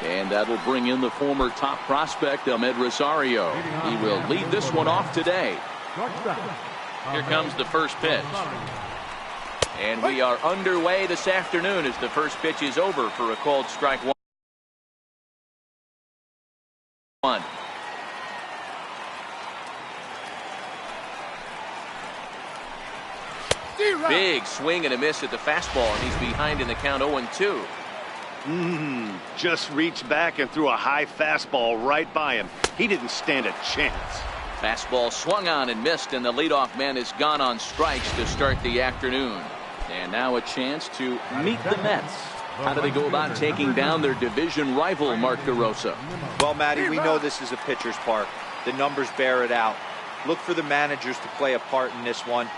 And that'll bring in the former top prospect, Ahmed Rosario. He will lead this one off today. Here comes the first pitch. And we are underway this afternoon as the first pitch is over for a called strike one. Big swing and a miss at the fastball, and he's behind in the count 0-2. Just reached back and threw a high fastball right by him. He didn't stand a chance. Fastball swung on and missed, and the leadoff man is gone on strikes to start the afternoon. And now a chance to meet the Mets. How do they go about taking down their division rival, Mark DeRosa? Well, Matty, we know this is a pitcher's park. The numbers bear it out. Look for the managers to play a part in this one.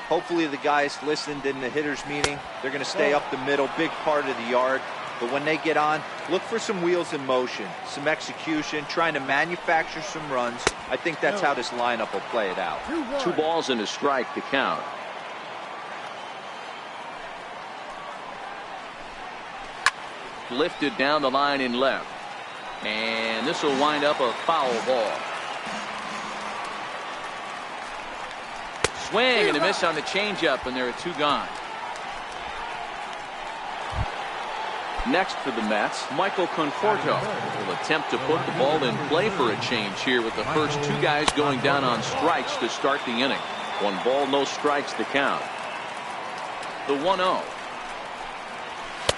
Hopefully the guys listened in the hitters meeting. They're going to stay up the middle, big part of the yard. But when they get on, look for some wheels in motion, some execution, trying to manufacture some runs. I think that's how this lineup will play it out. 2 balls and a strike to count. Lifted down the line in left. And this will wind up a foul ball. Swing and a miss on the changeup, and there are 2 gone. Next for the Mets, Michael Conforto will attempt to put the ball in play for a change here with the first 2 guys going down on strikes to start the inning. 1 ball, no strikes to count. The 1-0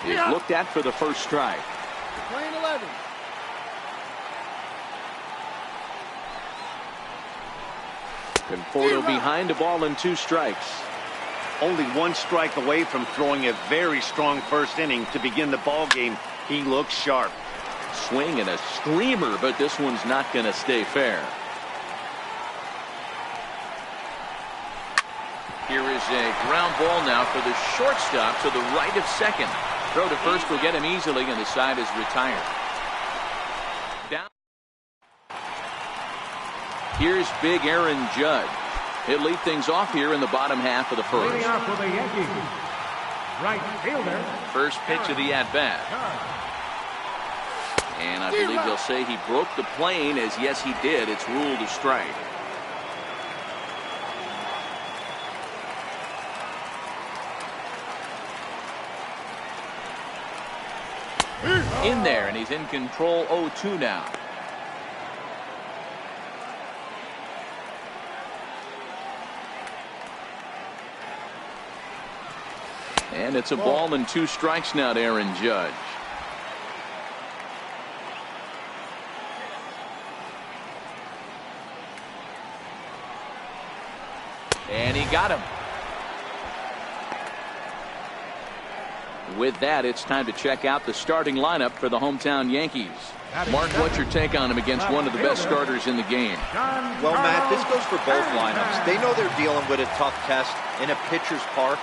is looked at for the first strike. Playing 11. Conforto behind, a ball and 2 strikes. Only 1 strike away from throwing a very strong first inning to begin the ball game. He looks sharp. Swing and a screamer, but this one's not going to stay fair. Here is a ground ball now for the shortstop to the right of second. Throw to first will get him easily, and the side is retired. Down. Here's big Aaron Judge. He'll lead things off here in the bottom half of the first. Leading off for the Yankees, right fielder. First pitch of the at-bat. And I believe they'll say he broke the plane, as yes he did. It's ruled a strike. In there, and he's in control. 0-2 now. And it's a ball and 2 strikes now to Aaron Judge. And he got him. With that, it's time to check out the starting lineup for the hometown Yankees. Mark, what's your take on him against one of the best starters in the game? Well, Matt, this goes for both lineups. They know they're dealing with a tough test in a pitcher's park,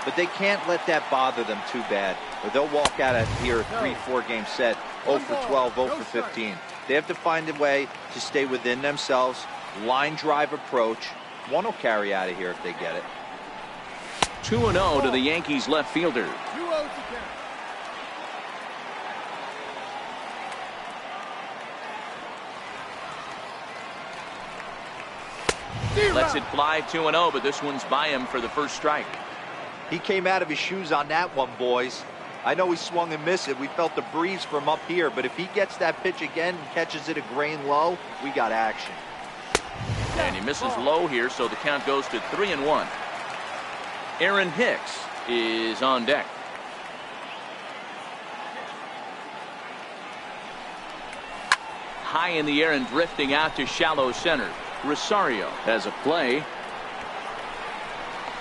but they can't let that bother them too bad, or they'll walk out of here a 3-4 game set 0 for 12, 0 for 15. They have to find a way to stay within themselves. Line drive approach. One will carry out of here if they get it. 2-0 to the Yankees left fielder. 2-0 to count. Lets it fly 2-0, but this one's by him for the first strike. He came out of his shoes on that one, boys. I know he swung and missed it. We felt the breeze from up here, but if he gets that pitch again and catches it a grain low, we got action. And he misses low here, so the count goes to 3-1. Aaron Hicks is on deck. High in the air and drifting out to shallow center. Rosario has a play.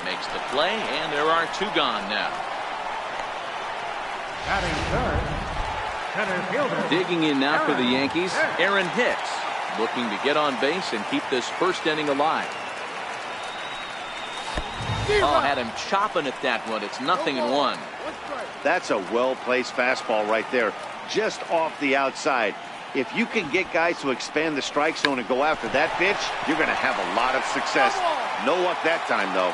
Makes the play, and there are 2 gone now. Batting third, center fielder. Digging in now for the Yankees, Aaron Hicks, looking to get on base and keep this first inning alive. Oh, had him chopping at that one. It's 0-1. That's a well-placed fastball right there, just off the outside. If you can get guys to expand the strike zone and go after that pitch, you're going to have a lot of success. No luck that time, though.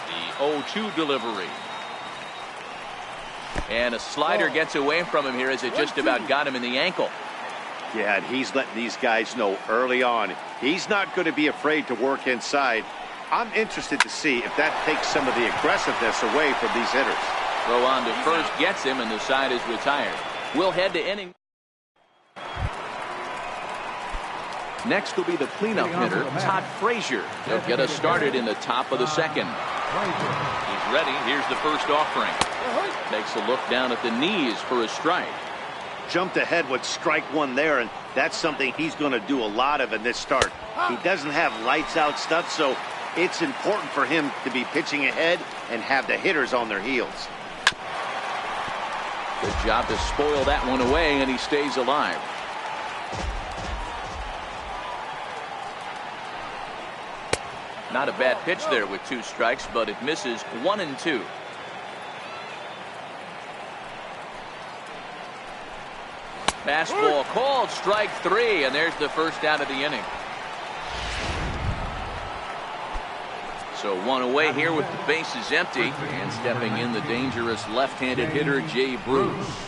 The 0-2 delivery. And a slider gets away from him here as it just about got him in the ankle. Yeah, and he's letting these guys know early on he's not going to be afraid to work inside. I'm interested to see if that takes some of the aggressiveness away from these hitters. Throw on to first gets him, and the side is retired. We'll head to inning. Next will be the cleanup hitter, Todd Frazier. He'll get us started in the top of the second. He's ready. Here's the first offering. Takes a look down at the knees for a strike. Jumped ahead with strike one there, and that's something he's going to do a lot of in this start. He doesn't have lights out stuff, so it's important for him to be pitching ahead and have the hitters on their heels. Good job to spoil that one away, and he stays alive. Not a bad pitch there with 2 strikes, but it misses 1 and 2. Fastball called, strike 3, and there's the first out of the inning. So 1 away here with the bases empty, and stepping in the dangerous left-handed hitter Jay Bruce.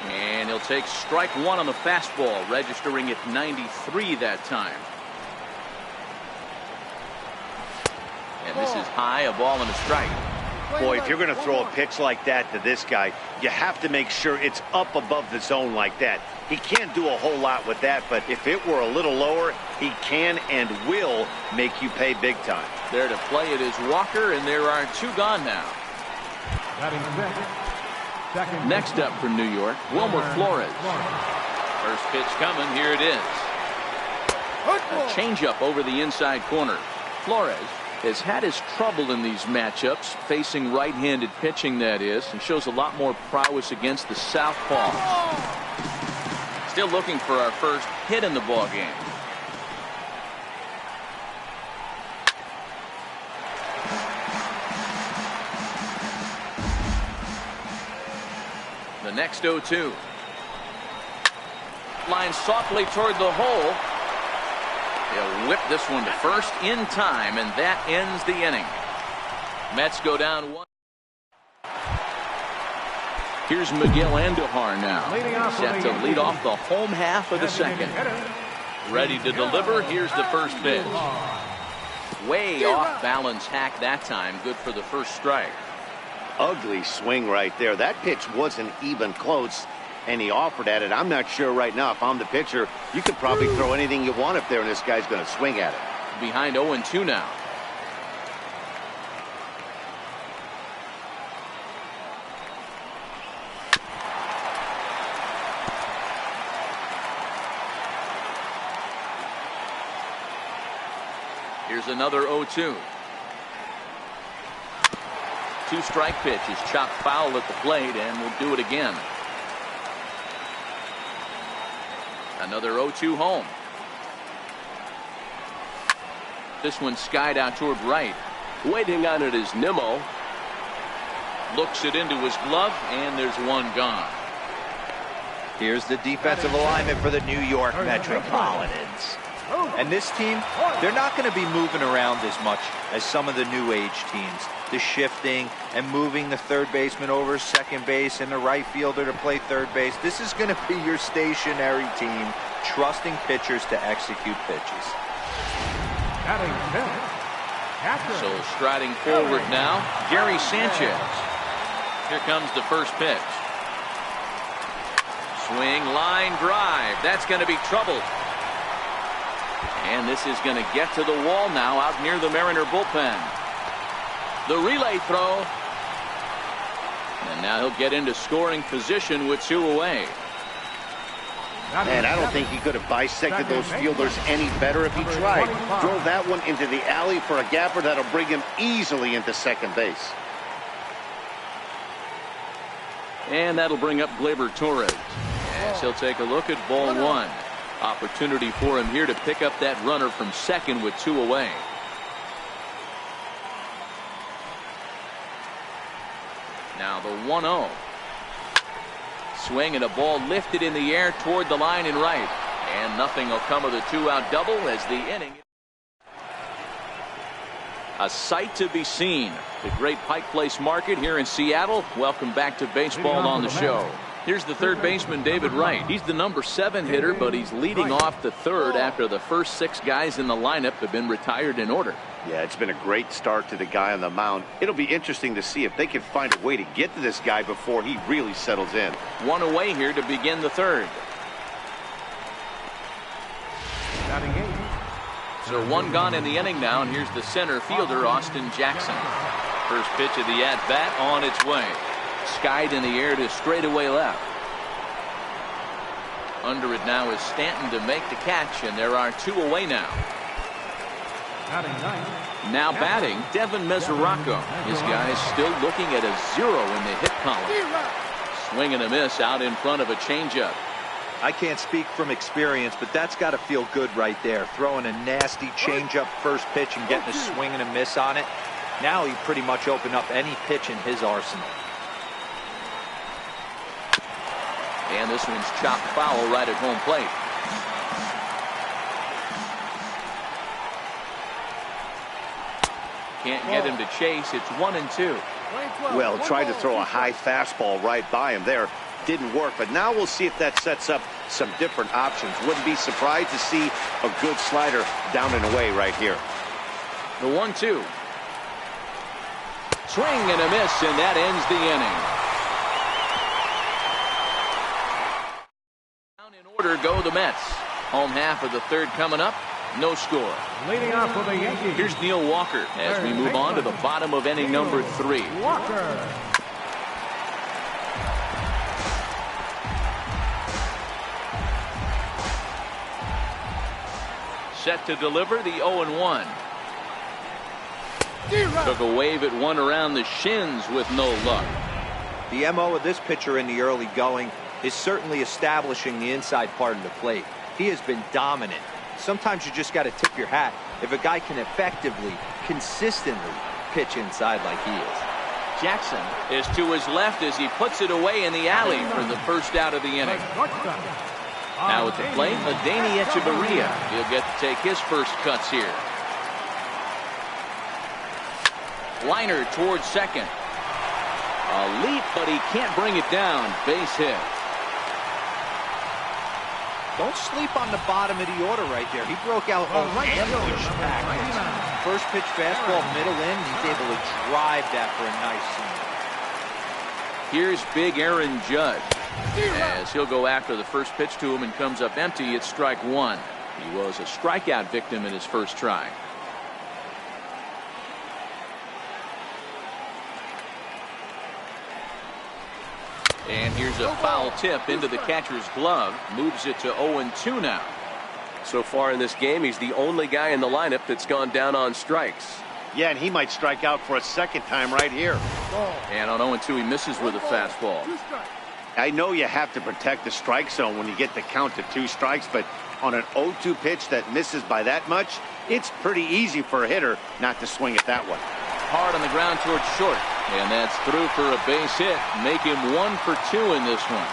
And he'll take strike 1 on the fastball, registering at 93 that time. And this is high, a ball and a strike. Boy, if you're going to throw a pitch like that to this guy, you have to make sure it's up above the zone like that. He can't do a whole lot with that, but if it were a little lower, he can and will make you pay big time. There to play it is Walker, and there are 2 gone now. Next up for New York, Wilmer Flores. First pitch coming, here it is. A changeup over the inside corner. Flores has had his trouble in these matchups, facing right-handed pitching, that is, and shows a lot more prowess against the southpaw. Still looking for our first hit in the ball game. The next 0-2. Line softly toward the hole. He'll whip this one to first in time, and that ends the inning. Mets go down 1. Here's Miguel Andujar now, set to lead off the home half of the second. Ready to deliver. Here's the first pitch. Way off balance hack that time. Good for the first strike. Ugly swing right there. That pitch wasn't even close, and he offered at it. I'm not sure right now, if I'm the pitcher, you could probably throw anything you want up there, and this guy's going to swing at it. Behind 0-2 now. Here's another 0-2. 2-strike pitch is chopped foul at the plate, and we'll do it again. Another 0-2 home. This one skied out toward right. Waiting on it is Nimmo. Looks it into his glove, and there's one gone. Here's the defensive alignment for the New York Metropolitans. And this team, they're not going to be moving around as much as some of the new age teams. The shifting and moving the third baseman over second base and the right fielder to play third base. This is going to be your stationary team, trusting pitchers to execute pitches. So striding forward now, Gary Sanchez. Here comes the first pitch. Swing, line, drive. That's going to be trouble. And this is going to get to the wall now out near the Mariner bullpen. The relay throw. And now he'll get into scoring position with 2 away. Man, I don't think he could have bisected those fielders any better if he tried. Drove that one into the alley for a gapper that'll bring him easily into second base. And that'll bring up Gleyber Torres, as he'll take a look at ball 1. Opportunity for him here to pick up that runner from second with 2 away. Now the 1-0. Swing and a ball lifted in the air toward the line and right. And nothing will come of the 2-out double as the inning. A sight to be seen. The great Pike Place Market here in Seattle. Welcome back to baseball on the show. Here's the third baseman, David Wright. He's the number 7 hitter, but he's leading off the third after the first 6 guys in the lineup have been retired in order. Yeah, it's been a great start to the guy on the mound. It'll be interesting to see if they can find a way to get to this guy before he really settles in. 1 away here to begin the third. So 1 gone in the inning now, and here's the center fielder, Austin Jackson. First pitch of the at-bat on its way. Skied in the air to straightaway left. Under it now is Stanton to make the catch, and there are 2 away now. Now batting, Devin Mesoraco. This guy is still looking at a 0 in the hit column. Swing and a miss out in front of a changeup. I can't speak from experience, but that's got to feel good right there. Throwing a nasty changeup first pitch and getting a swing and a miss on it. Now he pretty much opened up any pitch in his arsenal. And this one's chopped foul right at home plate. Can't get him to chase. It's 1-2. Well, tried to throw a high fastball right by him there. Didn't work, but now we'll see if that sets up some different options. Wouldn't be surprised to see a good slider down and away right here. The 1-2. Swing and a miss, and that ends the inning. Down in order go the Mets. Home half of the third coming up. No score. Leading off for the Yankees. Here's Neil Walker as we move on to the bottom of inning number 3. Walker. Set to deliver the 0-1. Took a wave at one around the shins with no luck. The MO of this pitcher in the early going is certainly establishing the inside part of the plate. He has been dominant. Sometimes you just got to tip your hat if a guy can effectively, consistently pitch inside like he is. Jackson is to his left as he puts it away in the alley for the first out of the inning. Now at the plate, Adeiny Echeverria. He'll get to take his first cuts here. Liner towards second. A leap, but he can't bring it down. Base hit. Don't sleep on the bottom of the order right there. He broke out an ambush package. First pitch fastball, middle in. He's able to drive that for a nice swing. Here's big Aaron Judge as he'll go after the first pitch to him and comes up empty. It's strike 1. He was a strikeout victim in his first try. And here's a foul tip into the catcher's glove. Moves it to 0-2 now. So far in this game, he's the only guy in the lineup that's gone down on strikes. Yeah, and he might strike out for a second time right here. And on 0-2, he misses with a fastball. I know you have to protect the strike zone when you get the count to 2 strikes, but on an 0-2 pitch that misses by that much, it's pretty easy for a hitter not to swing at that one. Hard on the ground towards short. And that's through for a base hit. Make him 1 for 2 in this one.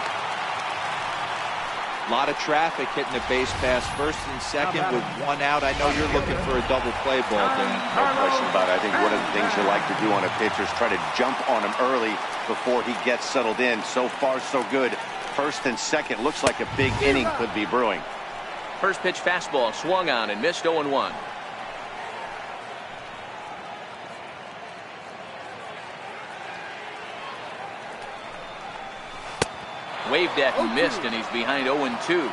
A lot of traffic hitting the base pass first and second with 1 out. I know you're looking for a double play ball, Dan. No question about it. I think one of the things you like to do on a pitcher is try to jump on him early before he gets settled in. So far, so good. First and second looks like a big inning could be brewing. First pitch fastball swung on and missed 0-1. Waved at and missed, and he's behind 0-2.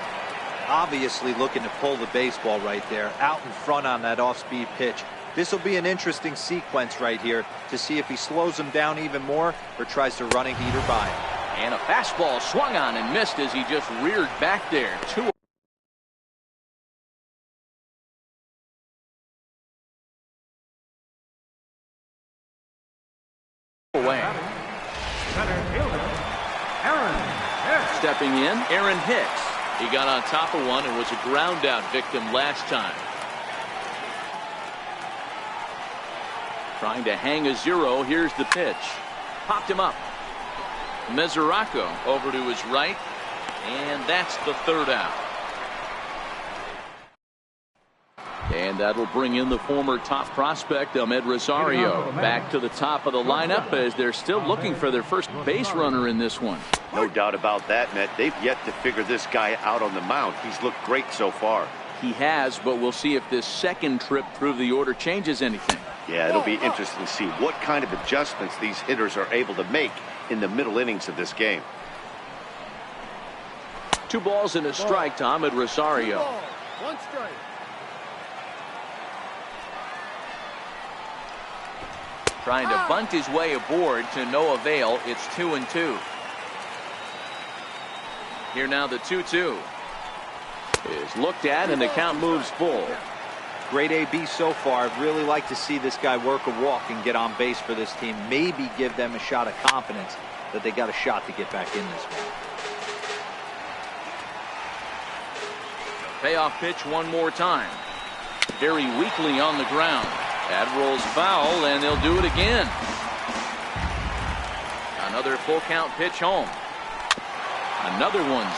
Obviously looking to pull the baseball right there. Out in front on that off-speed pitch. This will be an interesting sequence right here to see if he slows him down even more or tries to run a heater by him. And a fastball swung on and missed as he just reared back there. 2 away. Stepping in, Aaron Hicks. He got on top of one and was a ground out victim last time. Trying to hang a 0. Here's the pitch. Popped him up. Mesoraco over to his right. And that's the third out. And that'll bring in the former top prospect, Ahmed Rosario, back to the top of the lineup as they're still looking for their first base runner in this one. No doubt about that, Matt. They've yet to figure this guy out on the mound. He's looked great so far. He has, but we'll see if this second trip through the order changes anything. Yeah, it'll be interesting to see what kind of adjustments these hitters are able to make in the middle innings of this game. 2 balls and a strike to Ahmed Rosario. 1 strike. Trying to bunt his way aboard to no avail. It's 2-2. Here now the 2-2 is looked at and the count moves full. Great AB so far. I'd really like to see this guy work a walk and get on base for this team. Maybe give them a shot of confidence that they got a shot to get back in this one. Payoff pitch one more time. Very weakly on the ground. That rolls foul, and they'll do it again. Another full count pitch home. Another one.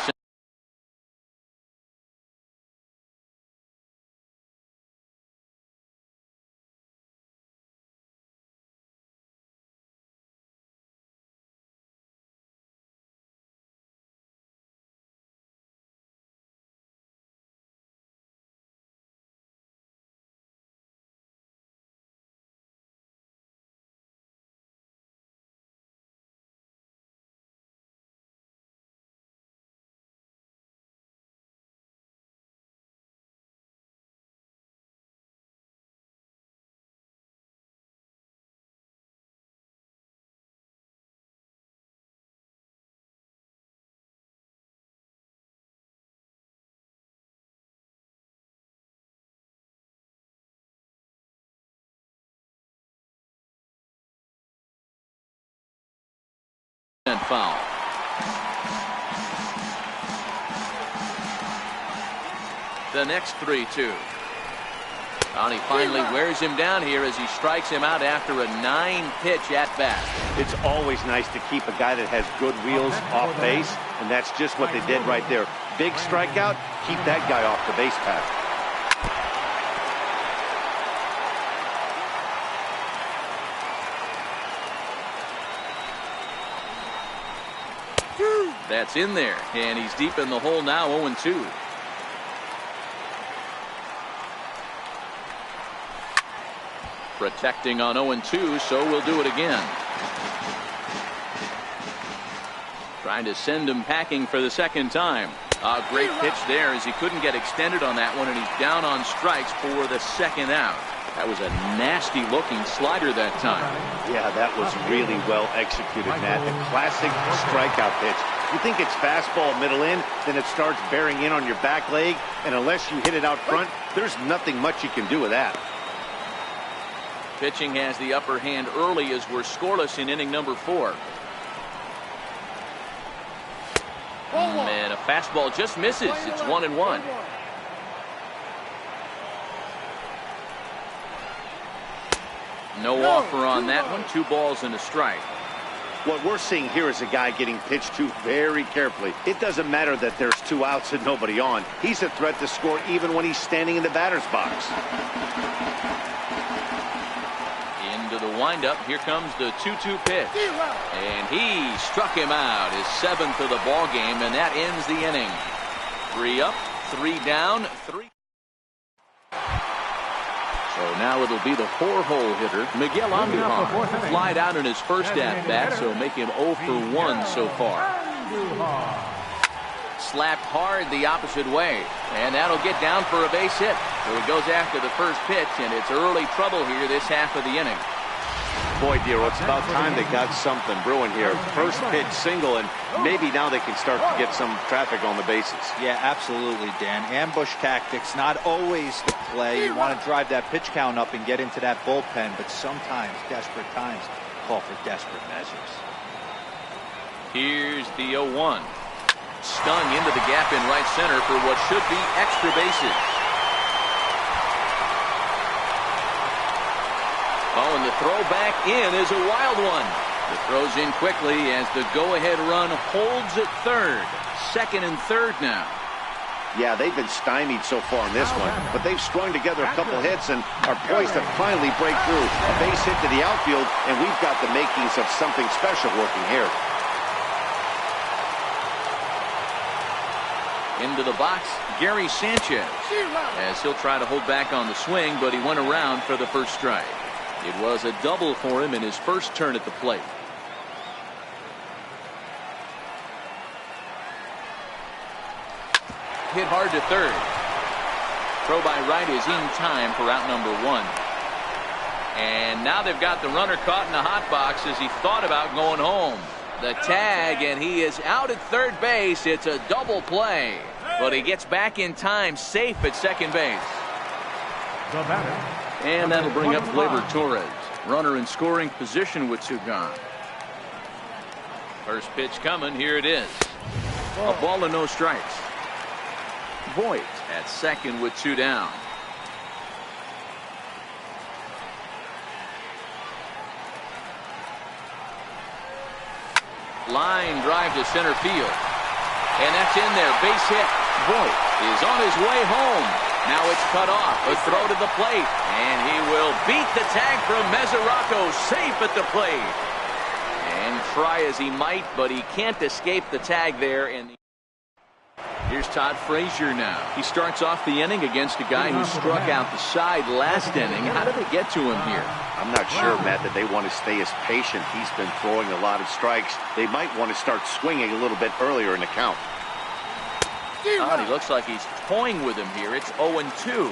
And foul. The next 3-2. And he finally wears him down here as he strikes him out after a 9-pitch at bat. It's always nice to keep a guy that has good wheels off base, and that's just what they did right there. Big strikeout, keep that guy off the base path. That's in there, and he's deep in the hole now, 0-2. Protecting on 0-2, so we'll do it again. Trying to send him packing for the second time. A great pitch there as he couldn't get extended on that one, and he's down on strikes for the second out. That was a nasty looking slider that time. Yeah, that was really well executed, Matt. A classic strikeout pitch. You think it's fastball middle in, then it starts bearing in on your back leg, and unless you hit it out front, there's nothing much you can do with that. Pitching has the upper hand early as we're scoreless in inning number 4. And a fastball just misses. It's 1-1. No offer on that one. 2 balls and a strike. What we're seeing here is a guy getting pitched to very carefully. It doesn't matter that there's 2 outs and nobody on. He's a threat to score even when he's standing in the batter's box. Into the windup. Here comes the 2-2 pitch. And he struck him out. His 7th of the ball game, and that ends the inning. 3 up, 3 down, 3. So now it'll be the 4-hole hitter, Miguel Andujar. Flied out in his first at-bat, so make him 0 for 1 so far. Slapped hard the opposite way, and that'll get down for a base hit. So he goes after the first pitch, and it's early trouble here this half of the inning. Boy, Dero, it's about time they got something brewing here. First pitch single, and maybe now they can start to get some traffic on the bases. Yeah, absolutely, Dan. Ambush tactics, not always the play. You want to drive that pitch count up and get into that bullpen, but sometimes desperate times call for desperate measures. Here's the 0-1. Stung into the gap in right center for what should be extra bases. Oh, and the throw back in is a wild one. It throws in quickly as the go-ahead run holds at third. 2nd and 3rd now. Yeah, they've been stymied so far in this one, but they've strung together a couple hits and are poised to finally break through. A base hit to the outfield, and we've got the makings of something special working here. Into the box, Gary Sanchez, as he'll try to hold back on the swing, but he went around for the first strike. It was a double for him in his first turn at the plate. Hit hard to third. Throw by right is in time for out number 1. And now they've got the runner caught in the hot box as he thought about going home. The tag, and he is out at third base. It's a double play, but he gets back in time, safe at second base. And that'll bring up Gleyber Torres, runner in scoring position with 2 gone. First pitch coming. Here it is. A ball and no strikes. Voit at second with 2 down. Line drive to center field. And that's in there. Base hit. Voit is on his way home. Now it's cut off. A throw to the plate. And he will beat the tag from Mesoraco. Safe at the plate. And try as he might, but he can't escape the tag there. And here's Todd Frazier now. He starts off the inning against a guy who struck out the side last inning. How did they get to him here? I'm not sure, Matt, that they want to stay as patient. He's been throwing a lot of strikes. They might want to start swinging a little bit earlier in the count. He looks like he's toying with him here. It's 0-2.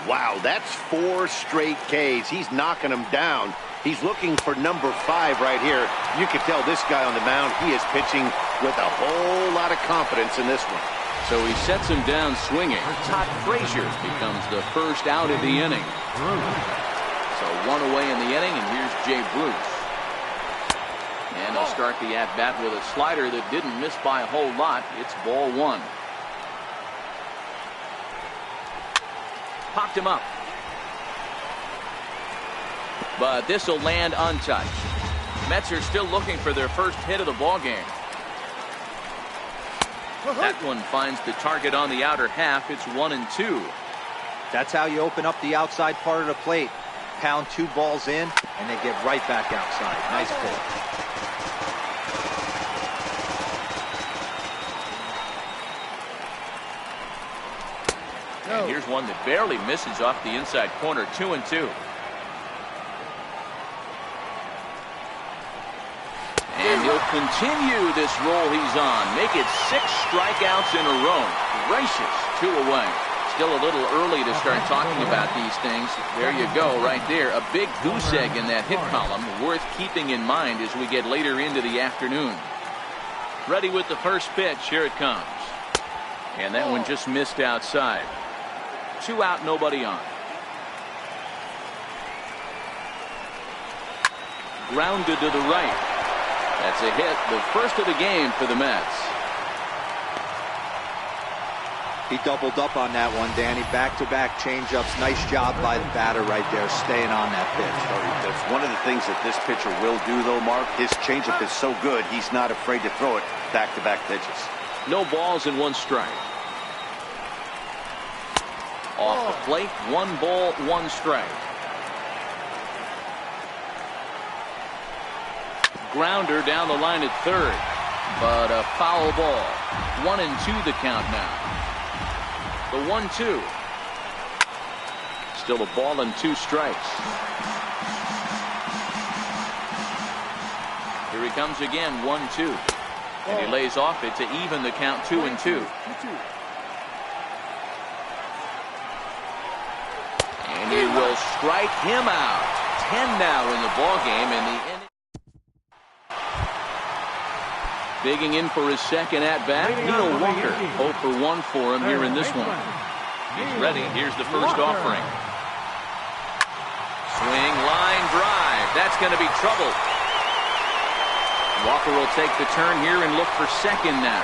Wow, that's 4 straight Ks. He's knocking them down. He's looking for number 5 right here. You can tell this guy on the mound, he is pitching with a whole lot of confidence in this one. So he sets him down swinging. Todd Frazier becomes the first out of the inning. So 1 away in the inning, and here's Jay Bruce. And he'll start the at-bat with a slider that didn't miss by a whole lot. It's ball 1. Popped him up. But this will land untouched. Mets are still looking for their first hit of the ball game. That one finds the target on the outer half. It's 1-2. That's how you open up the outside part of the plate. Pound 2 balls in, and they get right back outside. Nice pull. And here's one that barely misses off the inside corner. 2-2. And he'll continue this roll he's on. Make it 6 strikeouts in a row. Gracious, 2 away. Still a little early to start talking about these things. There you go, right there. A big goose egg in that hit column, worth keeping in mind as we get later into the afternoon. Ready with the first pitch. Here it comes. And that one just missed outside. 2 out, nobody on. Grounded to the right. That's a hit, the first of the game for the Mets. He doubled up on that one, Danny. Back-to-back changeups. Nice job by the batter right there, staying on that pitch. That's one of the things that this pitcher will do, though, Mark. His changeup is so good, he's not afraid to throw it back-to-back pitches. No balls and 1 strike. Off the plate, 1 ball, 1 strike. Grounder down the line at third, but a foul ball. 1-2 the count now. The 1-2. Still a ball and 2 strikes. Here he comes again, 1-2. And he lays off it to even the count 2-2. And he will strike him out. 10 now in the ball game, and the inning. Digging in for his second at-bat, Neil Walker. 0 for 1 for him here in this one. He's ready. Here's the first offering. Swing, line drive. That's going to be trouble. Walker will take the turn here and look for second now.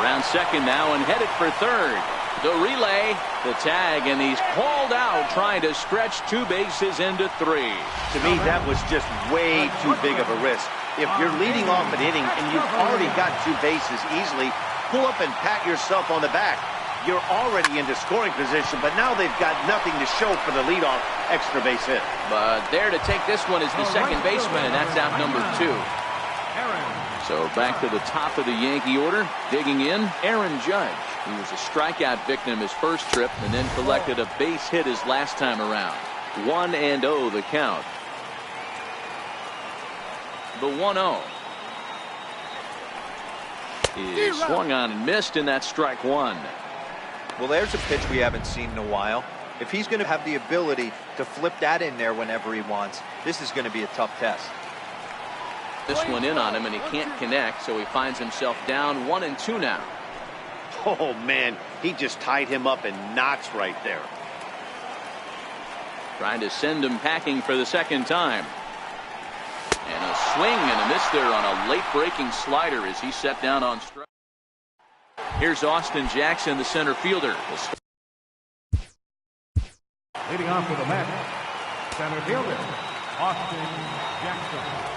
Around second now and headed for third. The relay, the tag, and he's called out trying to stretch 2 bases into 3. To me, that was just way too big of a risk. If you're leading off an inning and you've already got 2 bases easily, pull up and pat yourself on the back. You're already into scoring position, but now they've got nothing to show for the leadoff extra base hit. But there to take this one is the second baseman, and that's out number 2. So back to the top of the Yankee order. Digging in, Aaron Judge. He was a strikeout victim his first trip and then collected a base hit his last time around. 1-0 the count. The 1-0 is swung on and missed, and that's strike 1. Well, there's a pitch we haven't seen in a while. If he's going to have the ability to flip that in there whenever he wants, this is going to be a tough test. This one in on him, and he can't connect, so he finds himself down 1-2 now. Oh, man, he just tied him up in knots right there. Trying to send him packing for the second time. And a swing and a miss there on a late breaking slider as he set down on strike. Here's Austin Jackson, the center fielder. Leading off for the Mets, center fielder, Austin Jackson.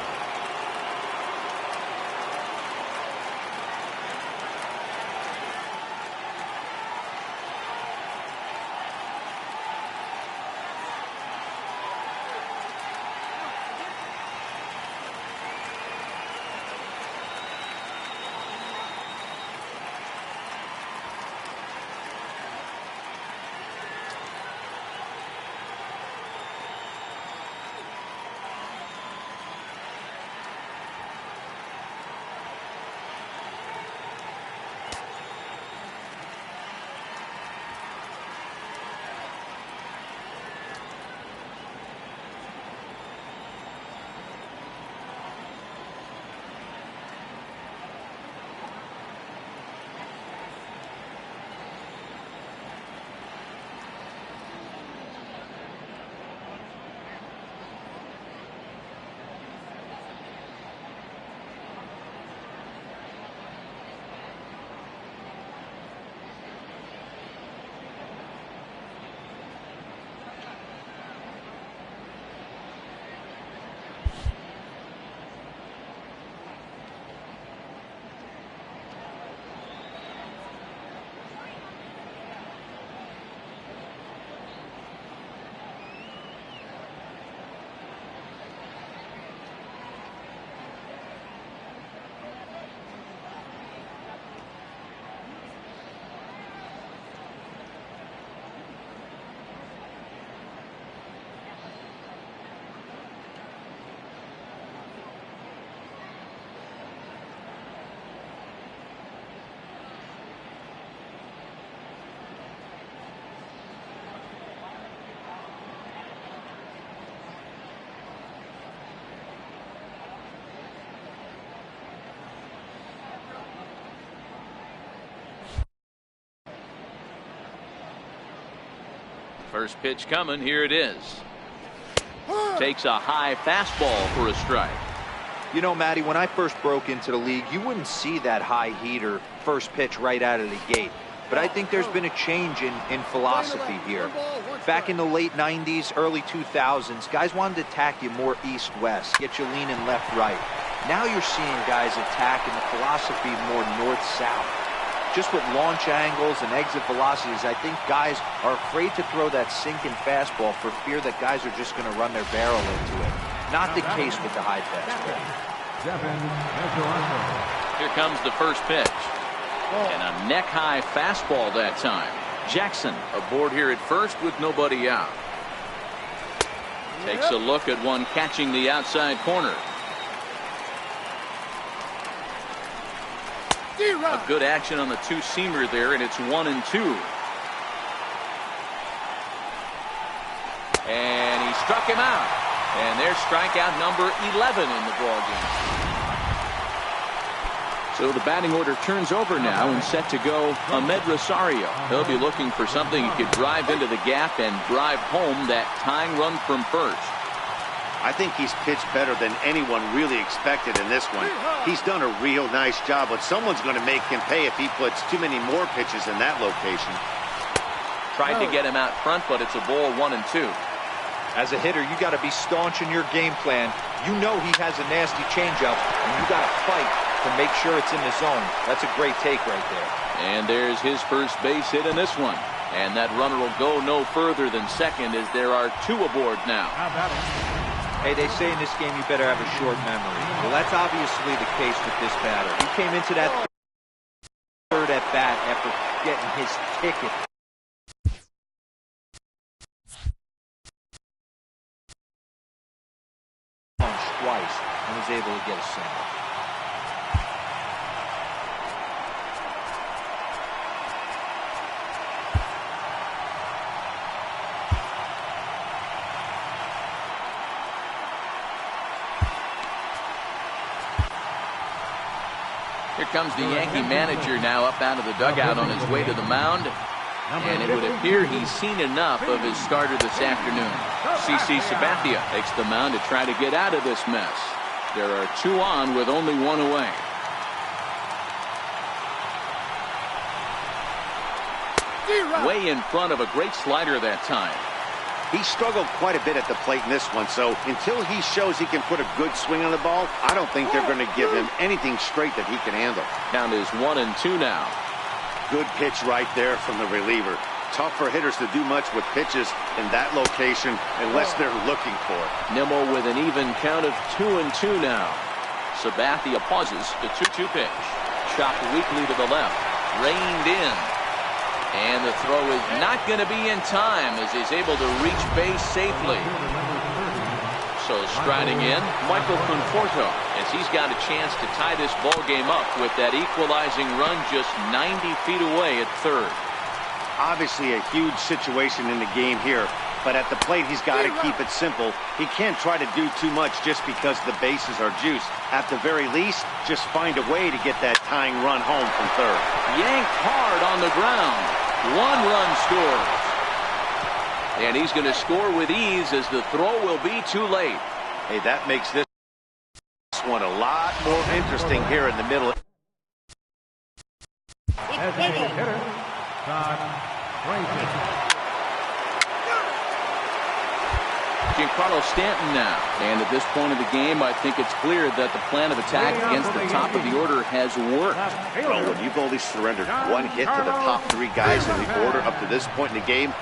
First pitch coming. Here it is. Takes a high fastball for a strike. You know, Matty, when I first broke into the league, you wouldn't see that high heater first pitch right out of the gate. But I think there's been a change in philosophy here. Back in the late 90s, early 2000s, guys wanted to attack you more east-west, get you leaning left-right. Now you're seeing guys attacking the philosophy more north-south. Just with launch angles and exit velocities, I think guys are afraid to throw that sinking fastball for fear that guys are just going to run their barrel into it. Not the case with the high fastball. Here comes the first pitch. And a neck-high fastball that time. Jackson aboard here at first with nobody out. Takes a look at one catching the outside corner. A good action on the two-seamer there, and it's 1-2. And he struck him out. And there's strikeout number 11 in the ballgame. So the batting order turns over now and set to go Ahmed Rosario. He'll be looking for something he could drive into the gap and drive home that tying run from first. I think he's pitched better than anyone really expected in this one. He's done a real nice job, but someone's going to make him pay if he puts too many more pitches in that location. Tried to get him out front, but it's a ball 1-2. As a hitter, you got to be staunch in your game plan. You know he has a nasty changeup, and you got to fight to make sure it's in the zone. That's a great take right there. And there's his first base hit in this one. And that runner will go no further than second as there are two aboard now. Hey, they say in this game you better have a short memory. Well, that's obviously the case with this batter. He came into that third at bat after getting his ticket. Twice and was able to get a single. Here comes the Yankee manager now up out of the dugout on his way to the mound. And it would appear he's seen enough of his starter this afternoon. CC Sabathia takes the mound to try to get out of this mess. There are two on with only one away. Way in front of a great slider that time. He struggled quite a bit at the plate in this one, so until he shows he can put a good swing on the ball, I don't think they're going to give him anything straight that he can handle. Count is 1-2 now. Good pitch right there from the reliever. Tough for hitters to do much with pitches in that location unless they're looking for it. Nimmo with an even count of 2-2 now. Sabathia pauses. The 2-2 pitch. Chopped weakly to the left. Reined in. And the throw is not going to be in time as he's able to reach base safely. So striding in, Michael Conforto, as he's got a chance to tie this ball game up with that equalizing run just 90 feet away at third. Obviously a huge situation in the game here, but at the plate he's got to keep it simple. He can't try to do too much just because the bases are juiced. At the very least, just find a way to get that tying run home from third. Yanked hard on the ground. One run scores. And he's going to score with ease as the throw will be too late. Hey, that makes this one a lot more interesting here in the middle. Designated hitter, Todd Frazier. Giancarlo Stanton now. And at this point of the game, I think it's clear that the plan of attack against the top of the order has worked. Well, when you've only surrendered one hit to the top three guys in the order up to this point in the game,